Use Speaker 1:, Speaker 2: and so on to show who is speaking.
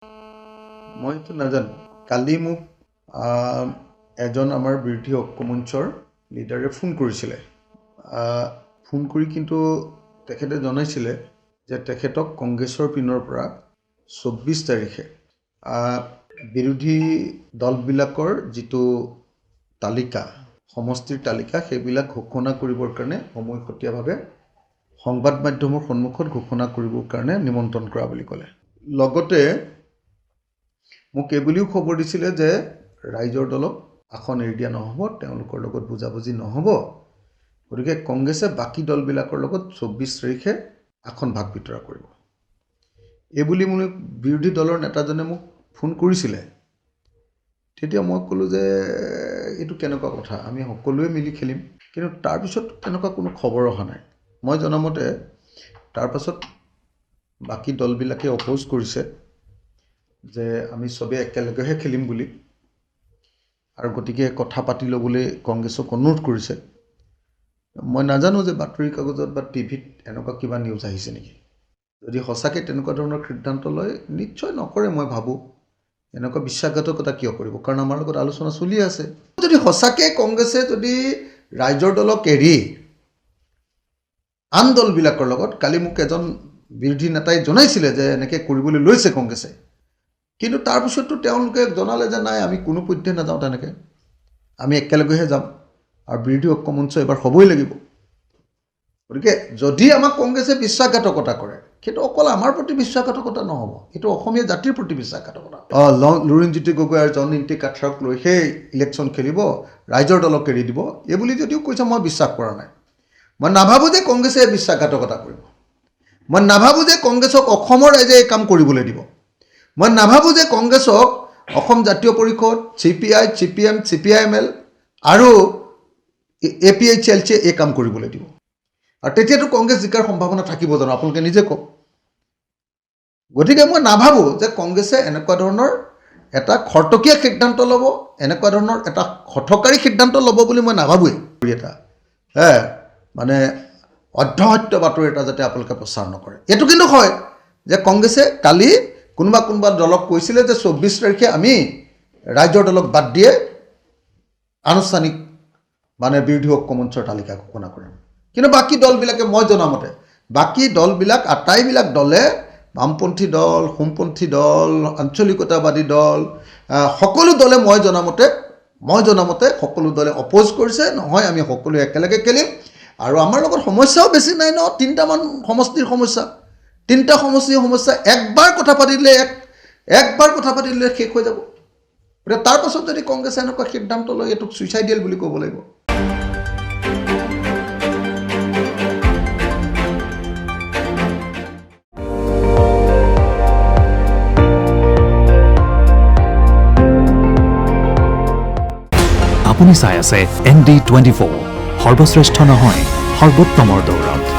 Speaker 1: মইতো নাজানো কালি মোক এজন আমাৰ বিৰোধী ঐক্যমঞ্চৰ লিডাৰে ফোন কৰিছিলে ফোন কৰি কিন্তু তেখেতে জনাইছিলে যে তেখেতক কংগ্ৰেছৰ পিনৰ পৰা 24 তাৰিখে বিৰোধী দলবিলাকৰ যিটো তালিকা সমষ্টিৰ তালিকা সেইবিলাক ঘোষণা কৰিবৰ কাৰণে সময়সতীয়াভাৱে সংবাদ মাধ্যমৰ সন্মুখত ঘোষণা কৰিবৰ কাৰণে নিমন্ত্ৰণ কৰা বুলি ক'লে লগতে মোক এই বুলিও খবৰ দিছিলে যে ৰাইজৰ দলক আসন এৰি দিয়া নহ'ব তেওঁলোকৰ লগত বুজাবুজি নহ'ব গতিকে কংগ্ৰেছে বাকী দলবিলাকৰ লগত 24 তাৰিখে আসন ভাগ বিতৰা কৰিব এই বুলি মোক বিৰোধী দলৰ নেতাজনে মোক ফোন কৰিছিলে তেতিয়া মই ক'লোঁ যে এইটো কেনেকুৱা কথা আমি সকলোৱে মিলি খেলিম কিন্তু তাৰপিছত তেনেকুৱা কোনো খবৰ অহা নাই মই জনামতে তাৰপাছত বাকী দলবিলাকে অপ'জ কৰিছে যে আমি সবে একেলগেহে খেলিম বুলি আৰু গতিকে কথা পাতি ল'বলৈ কংগ্ৰেছক অনুৰোধ কৰিছে মই নাজানো যে বাতৰি কাগজত বা টিভিত এনেকুৱা কিবা নিউজ আহিছে নেকি যদি সঁচাকৈ তেনেকুৱা ধৰণৰ সিদ্ধান্ত লয় নিশ্চয় নকৰে মই ভাবোঁ এনেকুৱা বিশ্বাসঘাতকতা কিয় কৰিব কাৰণ আমাৰ লগত আলোচনা চলি আছে যদি সঁচাকৈ কংগ্ৰেছে যদি ৰাইজৰ দলক এৰি আন দলবিলাকৰ লগত কালি মোক এজন বিৰোধী নেতাই জনাইছিলে যে এনেকৈ কৰিবলৈ লৈছে কংগ্ৰেছে কিন্তু তাৰপিছততো তেওঁলোকে জনালে যে নাই আমি কোনো পধ্যে নাযাওঁ তেনেকৈ আমি একেলগেহে যাম আৰু বিৰোধী ঐক্যমঞ্চ এবাৰ হ'বই লাগিব গতিকে যদি আমাক কংগ্ৰেছে বিশ্বাসঘাতকতা কৰে সেইটো অকল আমাৰ প্ৰতি বিশ্বাসঘাতকতা নহ'ব এইটো অসমীয়া জাতিৰ প্ৰতি বিশ্বাসঘাতকতা লুৰিণজ্যোতি গগৈ আৰু জয়ন্তী কাঠাৰক লৈ সেই ইলেকশ্যন খেলিব ৰাইজৰ দলক এৰি দিব এই বুলি যদিও কৈছে মই বিশ্বাস কৰা নাই মই নাভাবোঁ যে কংগ্ৰেছে বিশ্বাসঘাতকতা কৰিব মই নাভাবোঁ যে কংগ্ৰেছক অসমৰ ৰাইজে এই কাম কৰিবলৈ দিব মই নাভাবোঁ যে কংগ্ৰেছক অসম জাতীয় পৰিষদ CPI CPM CPIML আৰু APHLC এই কাম কৰিবলৈ দিব আৰু তেতিয়াতো কংগ্ৰেছ জিকাৰ সম্ভাৱনা থাকিব জানো আপোনালোকে নিজে কওক গতিকে মই নাভাবোঁ যে কংগ্ৰেছে এনেকুৱা ধৰণৰ এটা খৰতকীয়া সিদ্ধান্ত ল'ব এনেকুৱা ধৰণৰ এটা হঠকাৰী সিদ্ধান্ত ল'ব বুলি মই নাভাবোঁৱেই এটা মানে অধ্যসত্য বাতৰি এটা যাতে আপোনালোকে প্ৰচাৰ নকৰে এইটো কিন্তু হয় যে কংগ্ৰেছে কালি কোনোবা দলক কৈছিলে যে 24 তাৰিখে আমি ৰাইজৰ দলক বাদ দিয়ে আনুষ্ঠানিক মানে বিৰোধী ঐক্যমঞ্চৰ তালিকা ঘোষণা কৰিম কিন্তু বাকী দলবিলাকে মই জনামতে বাকী দলবিলাক আটাইবিলাক দলে বামপন্থী দল সোমপন্থী দল আঞ্চলিকতাবাদী দল সকলো দলে মই জনামতে সকলো দলে অপ'জ কৰিছে নহয় আমি সকলোৱে একেলগে খেলিম আৰু আমাৰ লগত সমস্যাও বেছি নাই ন তিনিটামান সমষ্টিৰ সমস্যা তিনিটা সমষ্টিৰ সমস্যা একবাৰ কথা পাতিলে শেষ হৈ যাব গতিকে তাৰ পাছত যদি কংগ্ৰেছে এনেকুৱা সিদ্ধান্ত লয় এইটোক ছুইচাইডিয়েল বুলি ক'ব লাগিব
Speaker 2: আপুনি চাই আছে ND24 সৰ্বশ্ৰেষ্ঠ নহয় সৰ্বোত্তমৰ দৌৰত